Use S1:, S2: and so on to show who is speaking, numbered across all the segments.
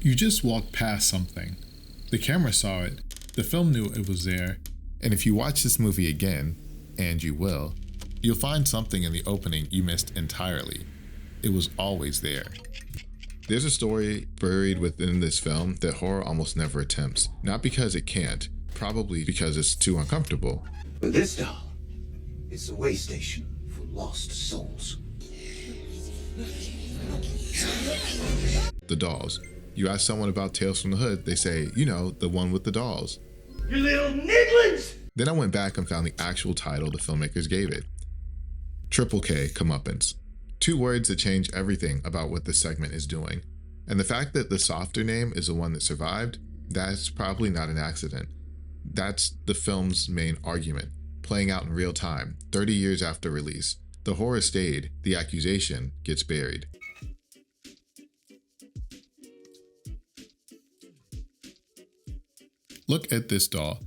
S1: You just walked past something. The camera saw it, the film knew it was there, and if you watch this movie again, and you will, you'll find something in the opening you missed entirely. It was always there. There's a story buried within this film that horror almost never attempts, not because it can't, probably because it's too uncomfortable.
S2: But this doll is a way station for lost souls.
S1: The dolls. You ask someone about Tales from the Hood, they say, you know, the one with the dolls.
S2: You little nigglings!
S1: Then I went back and found the actual title the filmmakers gave it. Triple K, Comeuppance. 2 words that change everything about what this segment is doing. And the fact that the softer name is the one that survived, that's probably not an accident. That's the film's main argument, playing out in real time, 30 years after release. The horror stayed, the accusation gets buried. Look at this doll.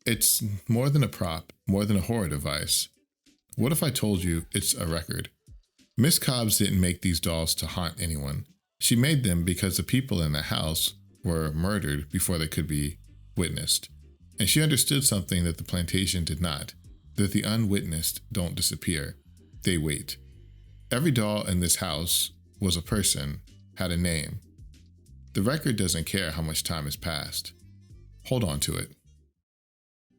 S1: It's more than a prop, more than a horror device. What if I told you it's a record? Miss Cobbs didn't make these dolls to haunt anyone. She made them because the people in the house were murdered before they could be witnessed. And she understood something that the plantation did not, that the unwitnessed don't disappear, they wait. Every doll in this house was a person, had a name. The record doesn't care how much time has passed. Hold on to it.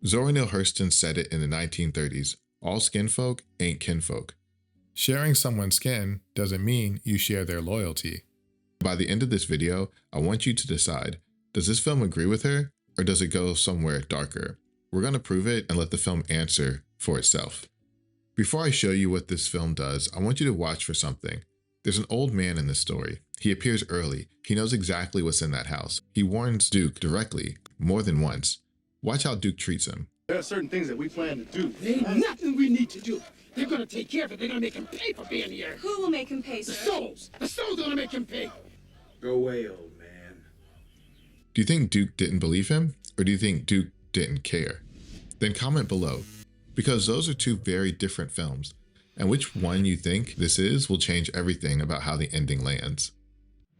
S1: Zora Neale Hurston said it in the 1930s, all skinfolk ain't kinfolk. Sharing someone's skin doesn't mean you share their loyalty. By the end of this video, I want you to decide, does this film agree with her, or does it go somewhere darker? We're going to prove it and let the film answer for itself. Before I show you what this film does, I want you to watch for something. There's an old man in this story. He appears early. He knows exactly what's in that house. He warns Duke directly, more than once. Watch how Duke treats him.
S3: There are certain things that we plan to do.
S4: There ain't nothing we need to do. They're gonna take care of it. They're gonna make him pay for being here.
S5: Who will make him pay,
S4: The
S5: sir?
S4: souls. The souls are gonna make him pay.
S3: Go away, old man.
S1: Do you think Duke didn't believe him, or do you think Duke didn't care? Then comment below, because those are 2 very different films, and which one you think this is will change everything about how the ending lands.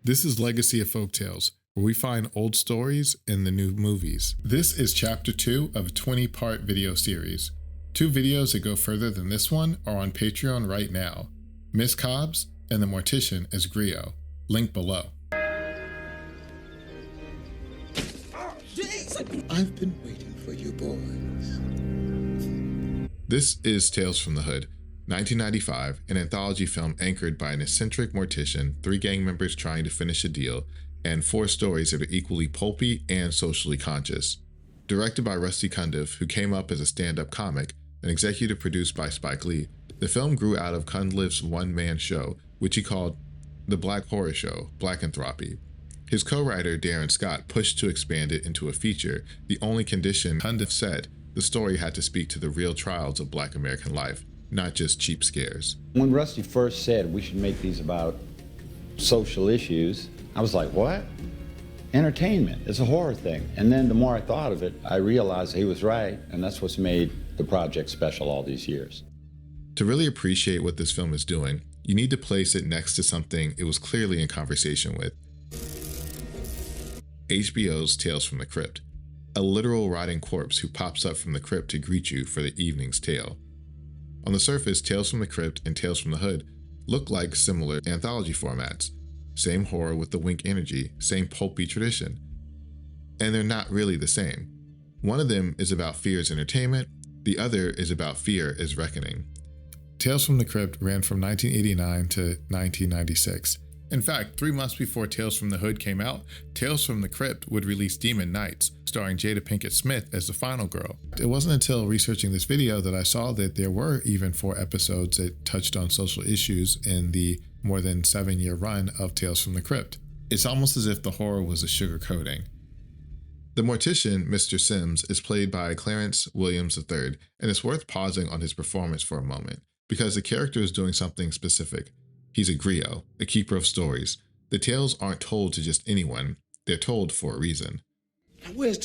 S1: This is Legacy of Folktales, where we find old stories in the new movies. This is chapter 2 of a 20-part video series. 2 videos that go further than this one are on Patreon right now. Miss Cobbs and the Mortician as Griot. Link below.
S2: I've been waiting for you boys.
S1: This is Tales from the Hood, 1995, an anthology film anchored by an eccentric mortician, 3 gang members trying to finish a deal, and 4 stories that are equally pulpy and socially conscious. Directed by Rusty Cundiff, who came up as a stand-up comic, and executive produced by Spike Lee, the film grew out of Cundiff's one-man show, which he called The Black Horror Show, Blackanthropy. His co-writer Darren Scott pushed to expand it into a feature, the only condition Cundiff said the story had to speak to the real trials of Black American life, not just cheap scares.
S6: When Rusty first said we should make these about social issues, I was like, what? Entertainment, it's a horror thing. And then the more I thought of it, I realized he was right, and that's what's made the project special all these years.
S1: To really appreciate what this film is doing, you need to place it next to something it was clearly in conversation with. HBO's Tales from the Crypt, a literal rotting corpse who pops up from the crypt to greet you for the evening's tale. On the surface, Tales from the Crypt and Tales from the Hood look like similar anthology formats. Same horror with the wink energy, same pulpy tradition. And they're not really the same. One of them is about fear as entertainment, the other is about fear as reckoning. Tales from the Crypt ran from 1989 to 1996. In fact, 3 months before Tales from the Hood came out, Tales from the Crypt would release Demon Knights, starring Jada Pinkett Smith as the final girl. It wasn't until researching this video that I saw that there were even 4 episodes that touched on social issues in the more than 7-year run of Tales from the Crypt. It's almost as if the horror was a sugar coating. The mortician, Mr. Sims, is played by Clarence Williams III, and it's worth pausing on his performance for a moment, because the character is doing something specific. He's a griot, a keeper of stories. The tales aren't told to just anyone, they're told for a reason.
S2: Now where's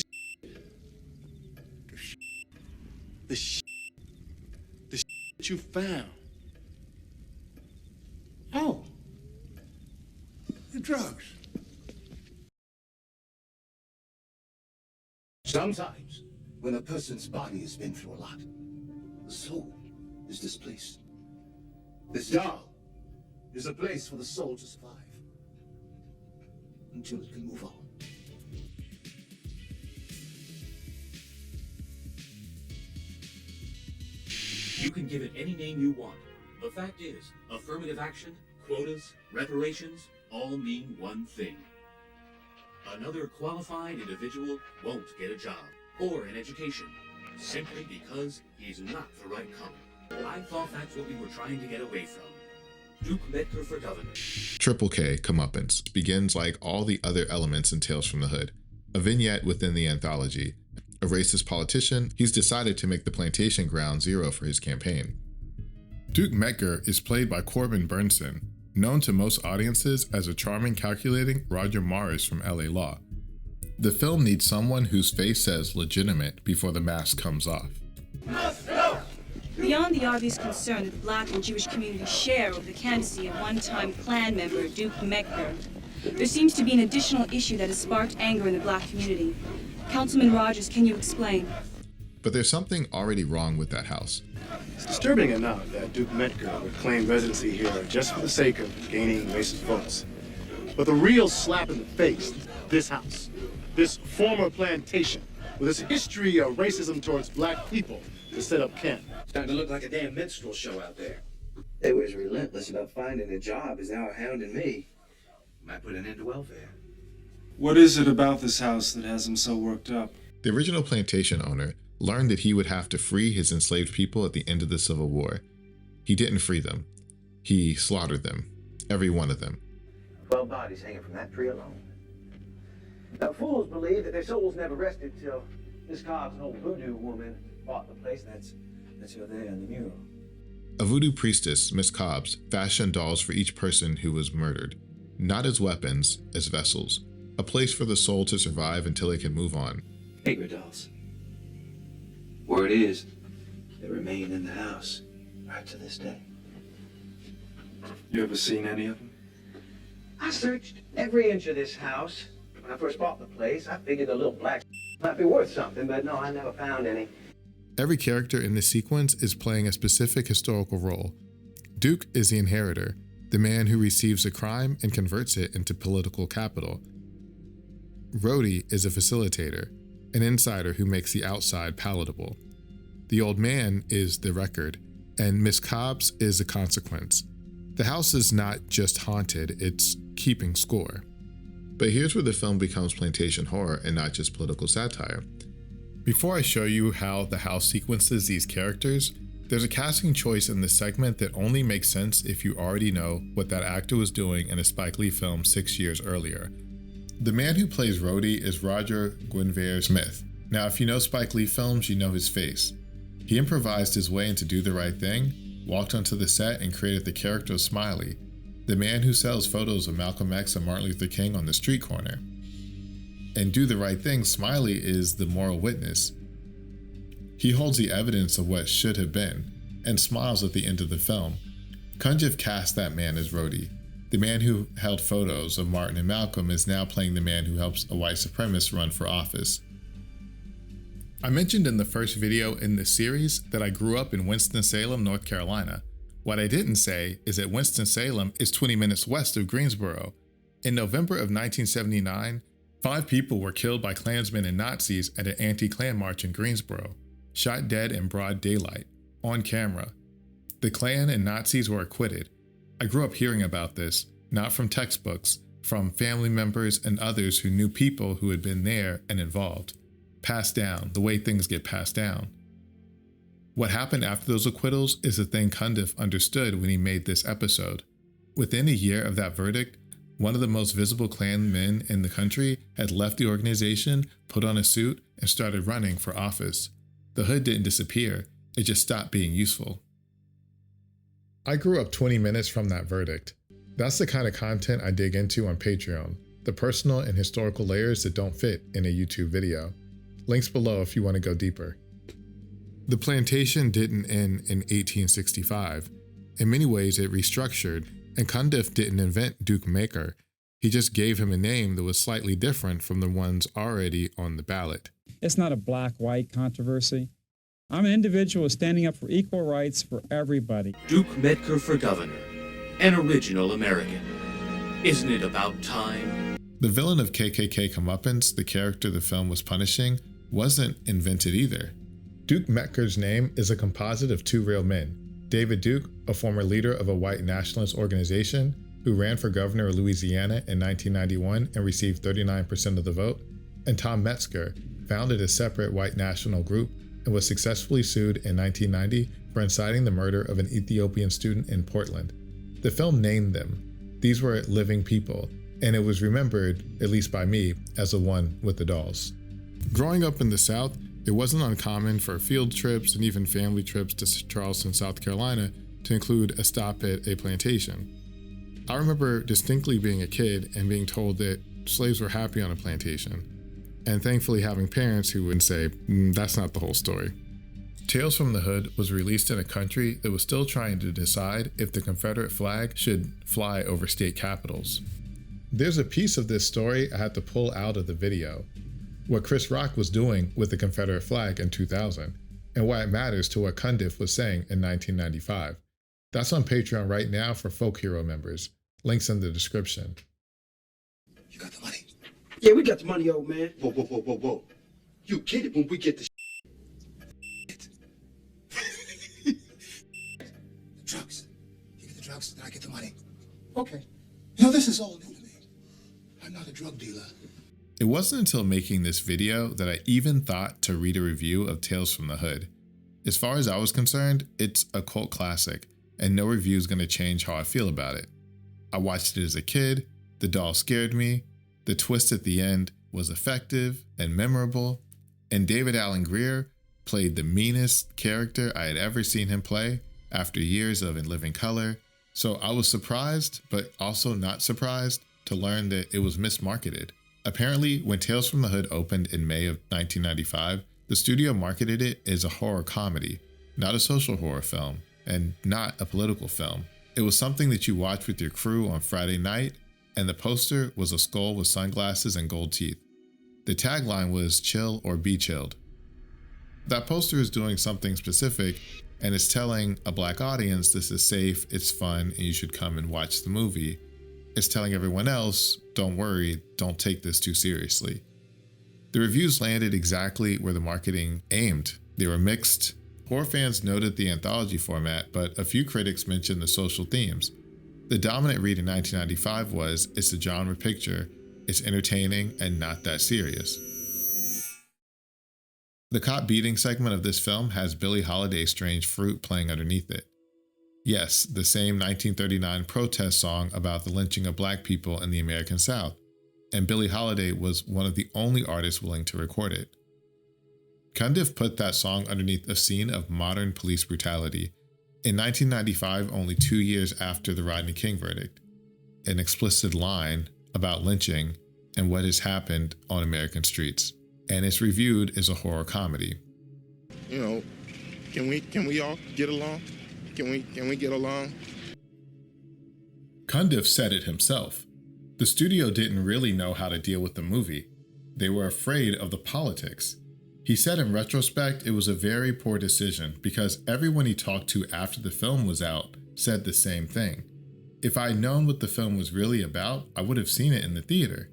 S2: the that you found?
S4: Oh. The drugs.
S2: Sometimes, when a person's body has been through a lot, the soul is displaced. This doll is a place for the soul to survive until it can move on.
S5: You can give it any name you want. The fact is, affirmative action, quotas, reparations, all mean one thing. Another qualified individual won't get a job or an education simply because he's not the right color. I thought that's what we were trying to get away from. Duke Medgar for governor.
S1: Triple K, Comeuppance, begins like all the other elements in Tales from the Hood. A vignette within the anthology. A racist politician, he's decided to make the plantation ground zero for his campaign. Duke Medgar is played by Corbin Burnson, known to most audiences as a charming, calculating Roger Morris from LA Law. The film needs someone whose face says legitimate before the mask comes off.
S7: Beyond the obvious concern that the Black and Jewish communities share over the candidacy of one-time Klan member Duke Medgar, there seems to be an additional issue that has sparked anger in the Black community. Councilman Rogers, can you explain?
S1: But there's something already wrong with that house.
S3: It's disturbing enough that Duke Medgar would claim residency here just for the sake of gaining racist votes. But the real slap in the face is this house, this former plantation, with its history of racism towards Black people to set up camp.
S8: Starting to look like a damn minstrel show out there.
S2: They was relentless about finding a job is now hounding me.
S8: Might put an end to welfare.
S9: What is it about this house that has him so worked up?
S1: The original plantation owner learned that he would have to free his enslaved people at the end of the Civil War. He didn't free them. He slaughtered them. Every one of them.
S8: 12 bodies hanging from that tree alone. Now, fools believe that their souls never rested till Miss Cobbs, an old voodoo woman, bought the place. That's her there in the mural.
S1: A voodoo priestess, Miss Cobbs, fashioned dolls for each person who was murdered, not as weapons, as vessels, a place for the soul to survive until it can move on.
S8: Paper dolls. Word is, they remain in the house right to this day.
S9: You ever seen any of them?
S8: I searched every inch of this house. When I first bought the place, I figured the little black might be worth something, but no, I never found any.
S1: Every character in this sequence is playing a specific historical role. Duke is the inheritor, the man who receives a crime and converts it into political capital. Rhodie is a facilitator, an insider who makes the outside palatable. The old man is the record, and Miss Cobbs is a consequence. The house is not just haunted, it's keeping score. But here's where the film becomes plantation horror and not just political satire. Before I show you how the house sequences these characters, there's a casting choice in this segment that only makes sense if you already know what that actor was doing in a Spike Lee film 6 years earlier. The man who plays Rhodie is Roger Guenveur Smith. Now, if you know Spike Lee films, you know his face. He improvised his way into Do the Right Thing, walked onto the set and created the character of Smiley, the man who sells photos of Malcolm X and Martin Luther King on the street corner. In Do the Right Thing, Smiley is the moral witness. He holds the evidence of what should have been and smiles at the end of the film. Cundiff cast that man as Rhodie. The man who held photos of Martin and Malcolm is now playing the man who helps a white supremacist run for office. I mentioned in the first video in this series that I grew up in Winston-Salem, North Carolina. What I didn't say is that Winston-Salem is 20 minutes west of Greensboro. In November of 1979, 5 people were killed by Klansmen and Nazis at an anti-Klan march in Greensboro, shot dead in broad daylight, on camera. The Klan and Nazis were acquitted. I grew up hearing about this, not from textbooks, from family members and others who knew people who had been there and involved. Passed down, the way things get passed down. What happened after those acquittals is the thing Cundiff understood when he made this episode. Within a year of that verdict, one of the most visible Klan men in the country had left the organization, put on a suit, and started running for office. The hood didn't disappear, it just stopped being useful. I grew up 20 minutes from that verdict. That's the kind of content I dig into on Patreon, the personal and historical layers that don't fit in a YouTube video. Links below if you want to go deeper. The plantation didn't end in 1865. In many ways, it restructured, and Cundiff didn't invent Duke Medgar. He just gave him a name that was slightly different from the ones already on the ballot.
S10: It's not a black-white controversy. I'm an individual standing up for equal rights for everybody.
S5: Duke Medgar for governor, an original American. Isn't it about time?
S1: The villain of KKK Comeuppance, the character the film was punishing, wasn't invented either. Duke Medgar's name is a composite of two real men. David Duke, a former leader of a white nationalist organization who ran for governor of Louisiana in 1991 and received 39% of the vote, and Tom Metzger, founded a separate white national group and was successfully sued in 1990 for inciting the murder of an Ethiopian student in Portland. The film named them. These were living people, and it was remembered, at least by me, as the one with the dolls. Growing up in the South, it wasn't uncommon for field trips and even family trips to Charleston, South Carolina to include a stop at a plantation. I remember distinctly being a kid and being told that slaves were happy on a plantation, and thankfully having parents who would say, that's not the whole story. Tales from the Hood was released in a country that was still trying to decide if the Confederate flag should fly over state capitals. There's a piece of this story I had to pull out of the video, what Chris Rock was doing with the Confederate flag in 2000, and why it matters to what Cundiff was saying in 1995. That's on Patreon right now for Folk Hero members. Links in the description.
S2: You got the money?
S4: Yeah, we got the money, old man.
S2: Whoa, whoa, whoa, whoa, whoa. You get it when we get the the drugs. You get the drugs, then I get the money. Okay. You know, this is all new to me. I'm not a drug dealer.
S1: It wasn't until making this video that I even thought to read a review of Tales from the Hood. As far as I was concerned, it's a cult classic, and no review is going to change how I feel about it. I watched it as a kid, the doll scared me, the twist at the end was effective and memorable, and David Alan Grier played the meanest character I had ever seen him play after years of In Living Color, so I was surprised, but also not surprised, to learn that it was mismarketed. Apparently, when Tales from the Hood opened in May of 1995, the studio marketed it as a horror comedy, not a social horror film, and not a political film. It was something that you watched with your crew on Friday night, and the poster was a skull with sunglasses and gold teeth. The tagline was "Chill or be chilled." That poster is doing something specific, and it's telling a black audience this is safe, it's fun, and you should come and watch the movie. It's telling everyone else, don't worry, don't take this too seriously. The reviews landed exactly where the marketing aimed. They were mixed. Horror fans noted the anthology format, but a few critics mentioned the social themes. The dominant read in 1995 was, it's a genre picture, it's entertaining and not that serious. The cop beating segment of this film has Billie Holiday's Strange Fruit playing underneath it. Yes, the same 1939 protest song about the lynching of black people in the American South, and Billie Holiday was one of the only artists willing to record it. Cundiff put that song underneath a scene of modern police brutality. In 1995, only 2 years after the Rodney King verdict, an explicit line about lynching and what has happened on American streets, and it's reviewed as a horror comedy.
S11: You know, can we all get along? Can we get along?
S1: Cundiff said it himself. The studio didn't really know how to deal with the movie. They were afraid of the politics. He said in retrospect it was a very poor decision because everyone he talked to after the film was out said the same thing. If I had known what the film was really about, I would have seen it in the theater.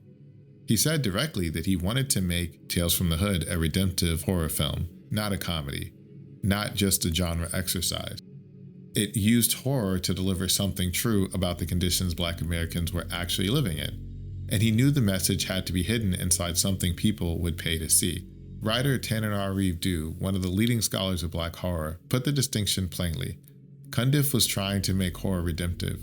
S1: He said directly that he wanted to make Tales from the Hood a redemptive horror film, not a comedy, not just a genre exercise. It used horror to deliver something true about the conditions Black Americans were actually living in, and he knew the message had to be hidden inside something people would pay to see. Writer Tanner Reeve Dew, one of the leading scholars of Black horror, put the distinction plainly. Cundiff was trying to make horror redemptive,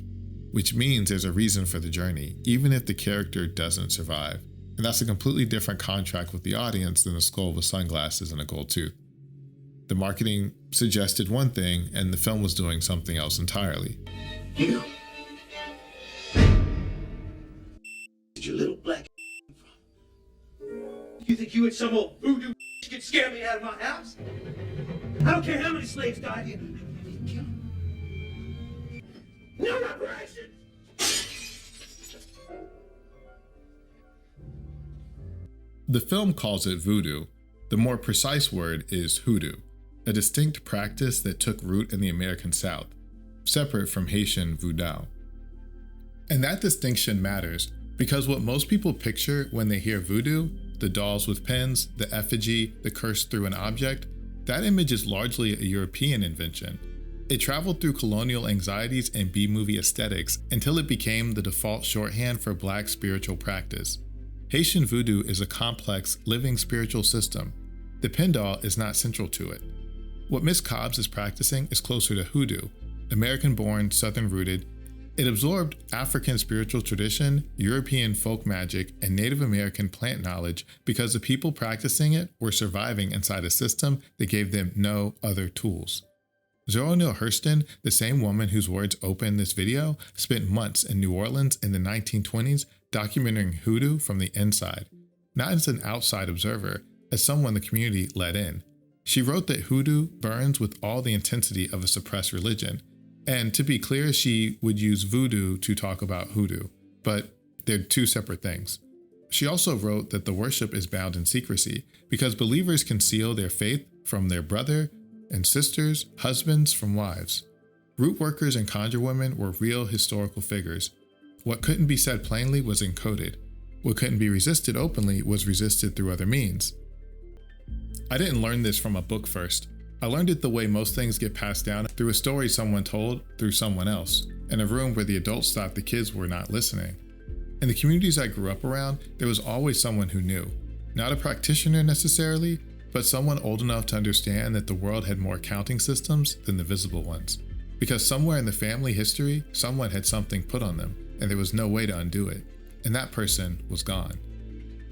S1: which means there's a reason for the journey, even if the character doesn't survive. And that's a completely different contract with the audience than a skull with sunglasses and a gold tooth. The marketing suggested one thing, and the film was doing something else entirely.
S2: You little black You think you and some old voodoo can scare me out of my house? I don't care how many slaves died here. I didn't kill them. No reparations!
S1: The film calls it Voodoo. The more precise word is hoodoo, a distinct practice that took root in the American South, separate from Haitian voodoo. And that distinction matters because what most people picture when they hear voodoo, the dolls with pins, the effigy, the curse through an object, that image is largely a European invention. It traveled through colonial anxieties and B-movie aesthetics until it became the default shorthand for Black spiritual practice. Haitian voodoo is a complex, living spiritual system. The pin doll is not central to it. What Miss Cobbs is practicing is closer to hoodoo, American-born, Southern-rooted. It absorbed African spiritual tradition, European folk magic, and Native American plant knowledge because the people practicing it were surviving inside a system that gave them no other tools. Zora Neale Hurston, the same woman whose words open this video, spent months in New Orleans in the 1920s documenting hoodoo from the inside, not as an outside observer, as someone the community let in. She wrote that hoodoo burns with all the intensity of a suppressed religion, and to be clear, she would use voodoo to talk about hoodoo, but they're two separate things. She also wrote that the worship is bound in secrecy because believers conceal their faith from their brother and sisters, husbands from wives. Root workers and conjure women were real historical figures. What couldn't be said plainly was encoded. What couldn't be resisted openly was resisted through other means. I didn't learn this from a book first. I learned it the way most things get passed down, through a story someone told through someone else, in a room where the adults thought the kids were not listening. In the communities I grew up around, there was always someone who knew. Not a practitioner necessarily, but someone old enough to understand that the world had more counting systems than the visible ones. Because somewhere in the family history, someone had something put on them, and there was no way to undo it. And that person was gone.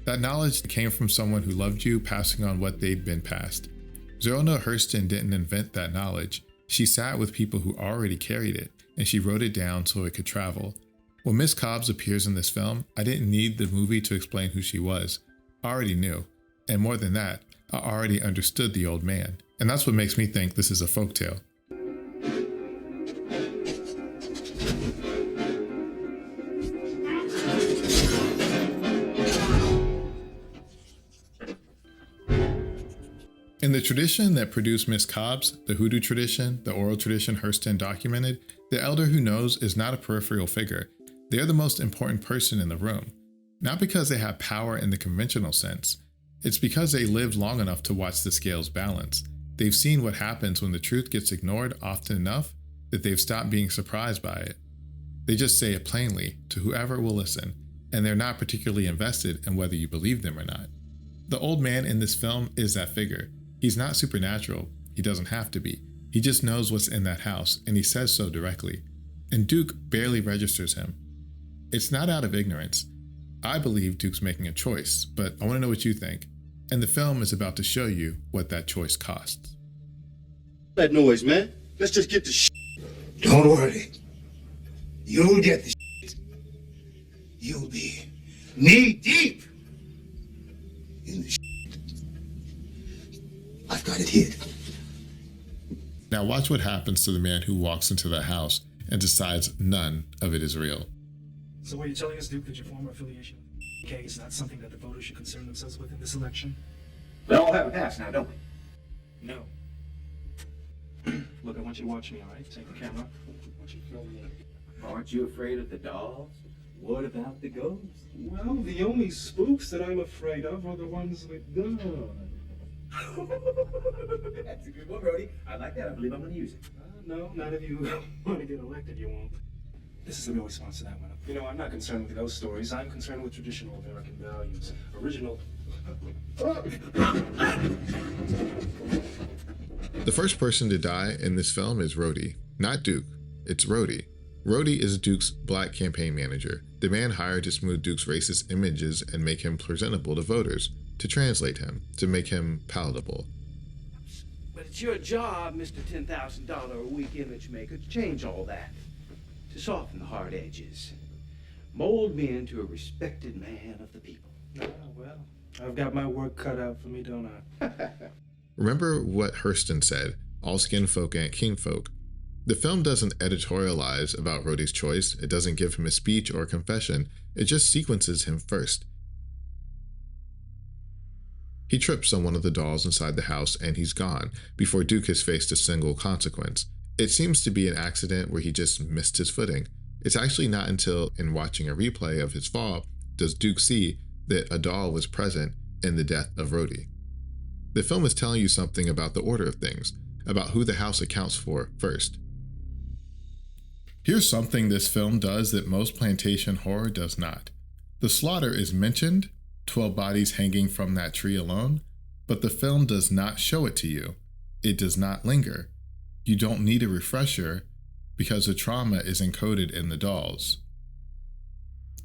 S1: That knowledge came from someone who loved you, passing on what they'd been passed. Zora Neale Hurston didn't invent that knowledge. She sat with people who already carried it, and she wrote it down so it could travel. When Miss Cobbs appears in this film, I didn't need the movie to explain who she was. I already knew. And more than that, I already understood the old man. And that's what makes me think this is a folktale. In the tradition that produced Miss Cobbs, the hoodoo tradition, the oral tradition Hurston documented, the elder who knows is not a peripheral figure. They're the most important person in the room. Not because they have power in the conventional sense. It's because they lived long enough to watch the scales balance. They've seen what happens when the truth gets ignored often enough that they've stopped being surprised by it. They just say it plainly to whoever will listen, and they're not particularly invested in whether you believe them or not. The old man in this film is that figure. He's not supernatural. He doesn't have to be. He just knows what's in that house, and he says so directly. And Duke barely registers him. It's not out of ignorance. I believe Duke's making a choice, but I want to know what you think. And the film is about to show you what that choice costs.
S2: That noise, man. Let's just get the shit.
S12: Don't worry. You'll get the shit. You'll be knee deep in the shit. I've got it hid.
S1: Now watch what happens to the man who walks into that house and decides none of it is real.
S13: So what are you telling us, Duke, that your former affiliation with K is not something that the voters should concern themselves with in this election?
S8: We all have a past now, don't we?
S13: No. Look, I want you to watch me, all right? Take the camera. I want you to film me.
S8: Aren't you afraid of the dolls? What about the ghosts?
S13: Well, the only spooks that I'm afraid of are the ones with guns.
S8: That's a good one, Rhodie. I like that. I believe I'm going to use it.
S13: No, not if you want to get elected, you won't. This is the real response to that one. You know, I'm not concerned with ghost stories. I'm concerned with traditional American values. Original.
S1: The first person to die in this film is Rhodie, not Duke. It's Rhodie. Rhodie is Duke's black campaign manager, the man hired to smooth Duke's racist images and make him presentable to voters, to translate him, to make him palatable.
S14: But it's your job, Mr. $10,000 a week image maker, to change all that, to soften the hard edges, mold me into a respected man of the people.
S13: Oh, well, I've got my work cut out for me, don't I?
S1: Remember what Hurston said, all skin folk ain't king folk. The film doesn't editorialize about Rhodie's choice, it doesn't give him a speech or a confession, it just sequences him first. He trips on one of the dolls inside the house and he's gone before Duke has faced a single consequence. It seems to be an accident where he just missed his footing. It's actually not until in watching a replay of his fall does Duke see that a doll was present in the death of Rhodie. The film is telling you something about the order of things, about who the house accounts for first. Here's something this film does that most plantation horror does not. The slaughter is mentioned, 12 bodies hanging from that tree alone, but the film does not show it to you. It does not linger. You don't need a refresher because the trauma is encoded in the dolls.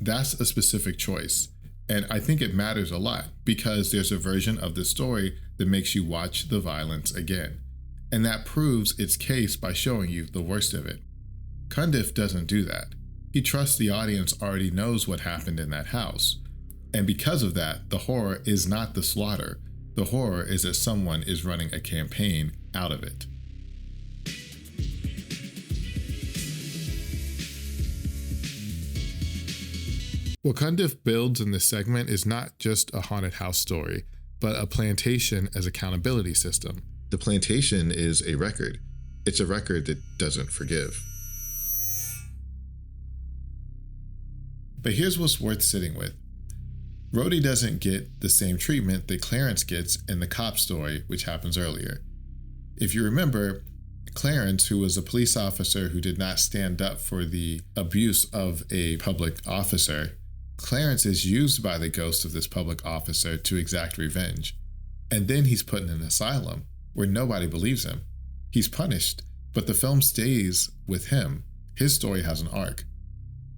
S1: That's a specific choice, and I think it matters a lot because there's a version of the story that makes you watch the violence again, and that proves its case by showing you the worst of it. Cundiff doesn't do that. He trusts the audience already knows what happened in that house, and because of that, the horror is not the slaughter. The horror is that someone is running a campaign out of it. What Cundiff builds in this segment is not just a haunted house story, but a plantation as accountability system. The plantation is a record. It's a record that doesn't forgive. But here's what's worth sitting with. Rhodie doesn't get the same treatment that Clarence gets in the cop story, which happens earlier. If you remember, Clarence, who was a police officer who did not stand up for the abuse of a public officer, Clarence is used by the ghost of this public officer to exact revenge. And then he's put in an asylum where nobody believes him. He's punished, but the film stays with him. His story has an arc.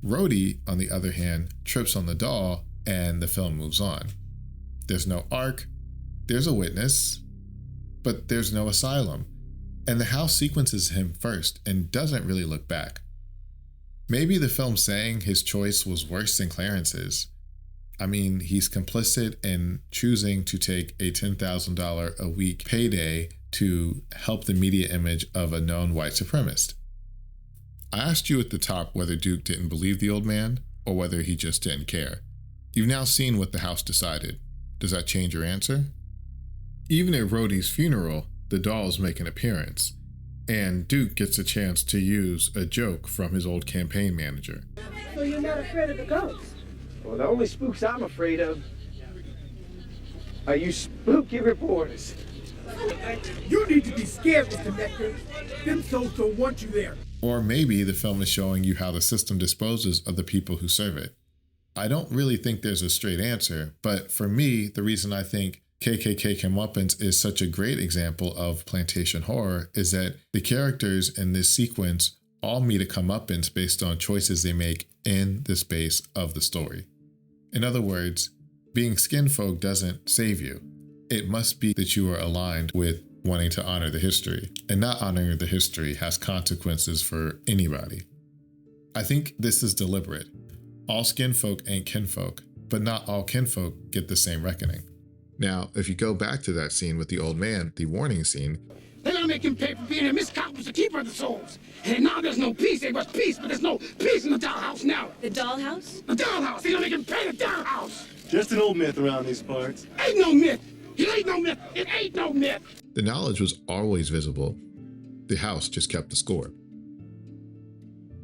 S1: Rhodie, on the other hand, trips on the doll and the film moves on. There's no arc, there's a witness, but there's no asylum. And the house sequences him first and doesn't really look back. Maybe the film's saying his choice was worse than Clarence's. I mean, he's complicit in choosing to take a $10,000 a week payday to help the media image of a known white supremacist. I asked you at the top whether Duke didn't believe the old man or whether he just didn't care. You've now seen what the house decided. Does that change your answer? Even at Rhodie's funeral, the dolls make an appearance, and Duke gets a chance to use a joke from his old campaign manager.
S4: So you're not afraid of the ghosts?
S14: Well, the only spooks I'm afraid of are you spooky reporters.
S4: You need to be scared, Mr. Nectar. Them souls don't want you there.
S1: Or maybe the film is showing you how the system disposes of the people who serve it. I don't really think there's a straight answer, but for me, the reason I think KKK Comeuppance is such a great example of plantation horror is that the characters in this sequence all meet a comeuppance based on choices they make in the space of the story. In other words, being skinfolk doesn't save you. It must be that you are aligned with wanting to honor the history, and not honoring the history has consequences for anybody. I think this is deliberate. All skinfolk ain't kinfolk, but not all kinfolk get the same reckoning. Now, if you go back to that scene with the old man, the warning scene,
S4: They're gonna make him pay for being here. Miss Cobbs was the keeper of the souls. And now there's no peace. There was peace, but there's no peace in the dollhouse now.
S7: The dollhouse?
S4: The dollhouse. They're gonna make him pay the dollhouse.
S3: Just an old myth around these parts.
S4: Ain't no myth. It ain't no myth. It ain't no myth.
S1: the knowledge was always visible. The house just kept the score.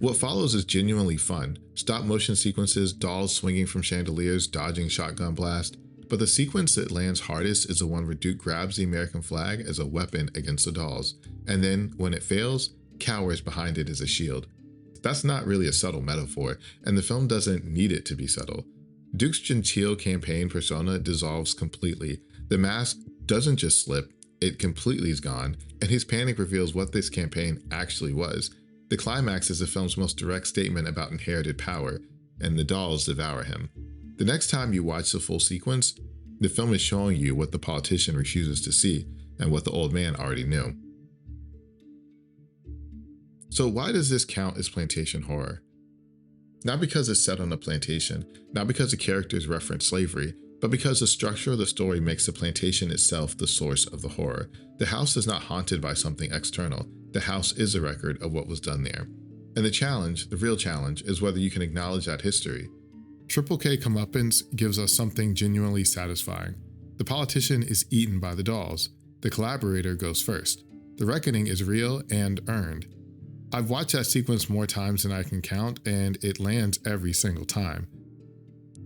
S1: What follows is genuinely fun. Stop motion sequences, dolls swinging from chandeliers, dodging shotgun blast. But the sequence that lands hardest is the one where Duke grabs the American flag as a weapon against the dolls, and then, when it fails, cowers behind it as a shield. That's not really a subtle metaphor, and the film doesn't need it to be subtle. Duke's genteel campaign persona dissolves completely. The mask doesn't just slip, it completely is gone, and his panic reveals what this campaign actually was. The climax is the film's most direct statement about inherited power, and the dolls devour him. The next time you watch the full sequence, the film is showing you what the politician refuses to see and what the old man already knew. So why does this count as plantation horror? Not because it's set on a plantation, not because the characters reference slavery, but because the structure of the story makes the plantation itself the source of the horror. The house is not haunted by something external. The house is a record of what was done there. And the challenge, the real challenge, is whether you can acknowledge that history. Triple K Comeuppance gives us something genuinely satisfying. The politician is eaten by the dolls. The collaborator goes first. The reckoning is real and earned. I've watched that sequence more times than I can count, and it lands every single time.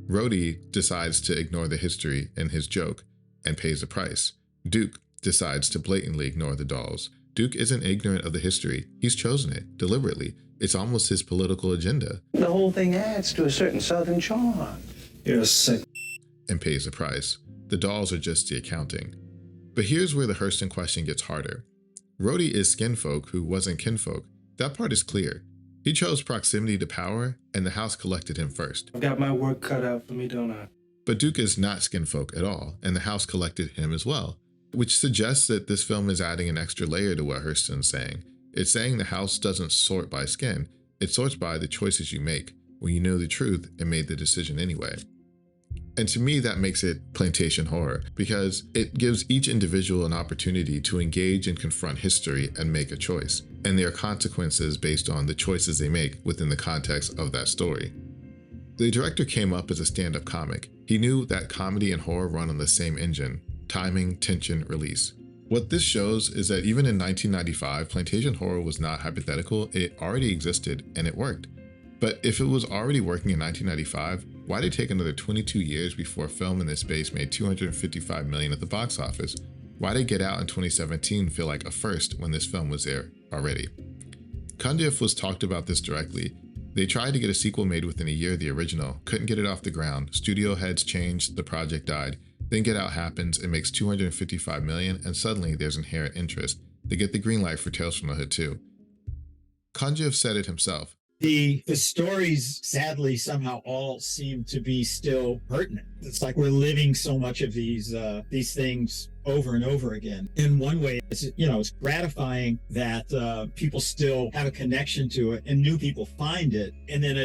S1: Rhodie decides to ignore the history in his joke and pays the price. Duke decides to blatantly ignore the dolls. Duke isn't ignorant of the history. He's chosen it deliberately. It's almost his political agenda.
S8: The whole thing adds to a certain southern charm.
S9: You're sick.
S1: And pays the price. The dolls are just the accounting. But here's where the Hurston question gets harder. Rhodie is skinfolk who wasn't kinfolk. That part is clear. He chose proximity to power, and the house collected him first.
S9: I've got my work cut out for me, don't I?
S1: But Duke is not skinfolk at all, and the house collected him as well, which suggests that this film is adding an extra layer to what Hurston's saying. It's saying the house doesn't sort by skin, it sorts by the choices you make when you know the truth and made the decision anyway. And to me, that makes it plantation horror, because it gives each individual an opportunity to engage and confront history and make a choice. And there are consequences based on the choices they make within the context of that story. The director came up as a stand-up comic. He knew that comedy and horror run on the same engine: timing, tension, release. What this shows is that even in 1995, plantation horror was not hypothetical. It already existed and it worked. But if it was already working in 1995, why did it take another 22 years before a film in this space made $255 million at the box office? Why did Get Out in 2017 feel like a first when this film was there already? Comeuppance was talked about this directly. They tried to get a sequel made within a year of the original, couldn't get it off the ground, studio heads changed, the project died. Then Get Out happens, it makes $255 million, and suddenly there's inherent interest. They get the green light for Tales from the Hood too. Comeuppance said it himself.
S15: The stories, sadly, somehow all seem to be still pertinent. It's like we're living so much of these things over and over again. In one way, it's gratifying that people still have a connection to it and new people find it. And then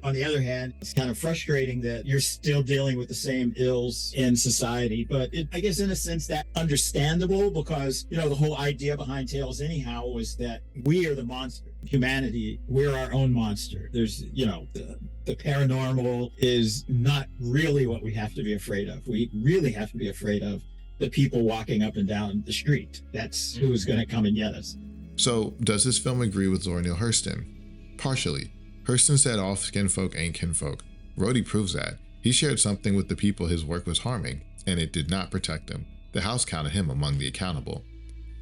S15: on the other hand, it's kind of frustrating that you're still dealing with the same ills in society. But I guess in a sense that's understandable, because, the whole idea behind Tales anyhow was that we are the monster. Humanity, we're our own monster. There's, the paranormal is not really what we have to be afraid of. We really have to be afraid of the people walking up and down the street. That's who's going to come and get us.
S1: So, does this film agree with Zora Neale Hurston? Partially. Hurston said all skinfolk ain't kinfolk. Rhodie proves that. He shared something with the people his work was harming, and it did not protect him. The house counted him among the accountable.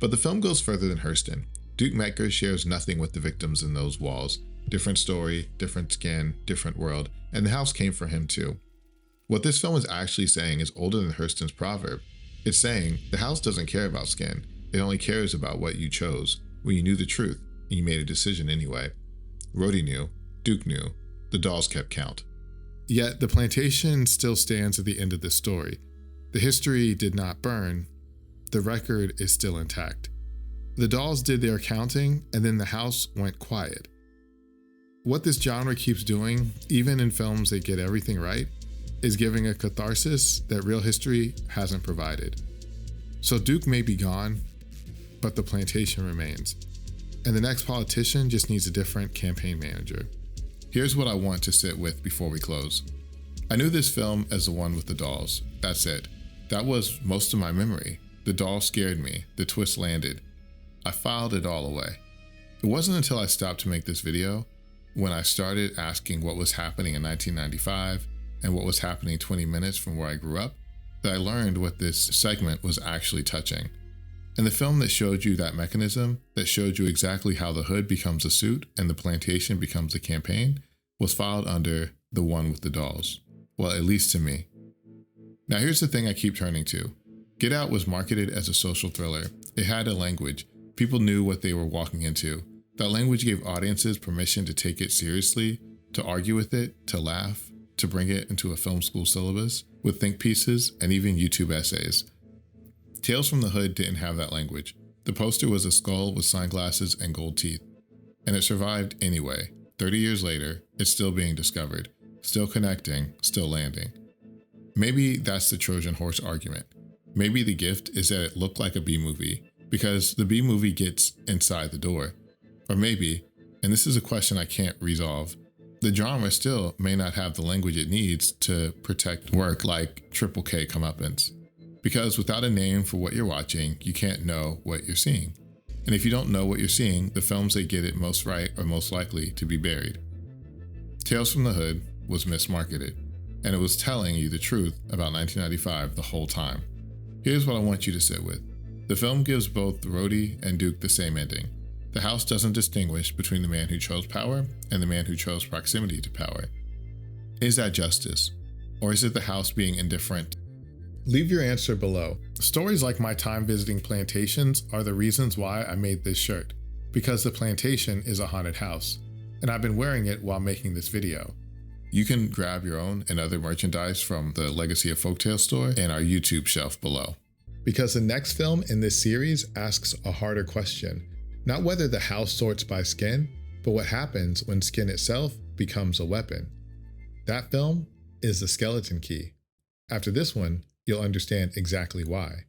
S1: But the film goes further than Hurston. Duke Metker shares nothing with the victims in those walls. Different story, different skin, different world, and the house came for him too. What this film is actually saying is older than Hurston's proverb. It's saying the house doesn't care about skin. It only cares about what you chose, when you knew the truth, and you made a decision anyway. Rhodie knew, Duke knew, the dolls kept count. Yet the plantation still stands at the end of this story. The history did not burn. The record is still intact. The dolls did their counting, and then the house went quiet. What this genre keeps doing, even in films that get everything right, is giving a catharsis that real history hasn't provided. So Duke may be gone, but the plantation remains. And the next politician just needs a different campaign manager. Here's what I want to sit with before we close. I knew this film as the one with the dolls. That's it. That was most of my memory. The doll scared me. The twist landed. I filed it all away. It wasn't until I stopped to make this video, when I started asking what was happening in 1995 and what was happening 20 minutes from where I grew up, that I learned what this segment was actually touching. And the film that showed you that mechanism, that showed you exactly how the hood becomes a suit and the plantation becomes a campaign, was filed under the one with the dolls. Well, at least to me. Now here's the thing I keep turning to. Get Out was marketed as a social thriller. It had a language. People knew what they were walking into. That language gave audiences permission to take it seriously, to argue with it, to laugh, to bring it into a film school syllabus, with think pieces and even YouTube essays. Tales from the Hood didn't have that language. The poster was a skull with sunglasses and gold teeth. And it survived anyway. 30 years later, it's still being discovered, still connecting, still landing. Maybe that's the Trojan horse argument. Maybe the gift is that it looked like a B-movie, because the B-movie gets inside the door. Or maybe, and this is a question I can't resolve, the genre still may not have the language it needs to protect work like Triple K Comeuppance. Because without a name for what you're watching, you can't know what you're seeing. And if you don't know what you're seeing, the films that get it most right are most likely to be buried. Tales from the Hood was mismarketed, and it was telling you the truth about 1995 the whole time. Here's what I want you to sit with. The film gives both Rhodie and Duke the same ending. The house doesn't distinguish between the man who chose power and the man who chose proximity to power. Is that justice? Or is it the house being indifferent? Leave your answer below. Stories like my time visiting plantations are the reasons why I made this shirt, because the plantation is a haunted house, and I've been wearing it while making this video. You can grab your own and other merchandise from the Legacy of Folktale store and our YouTube shelf below. Because the next film in this series asks a harder question, not whether the house sorts by skin, but what happens when skin itself becomes a weapon. That film is The Skeleton Key. After this one, you'll understand exactly why.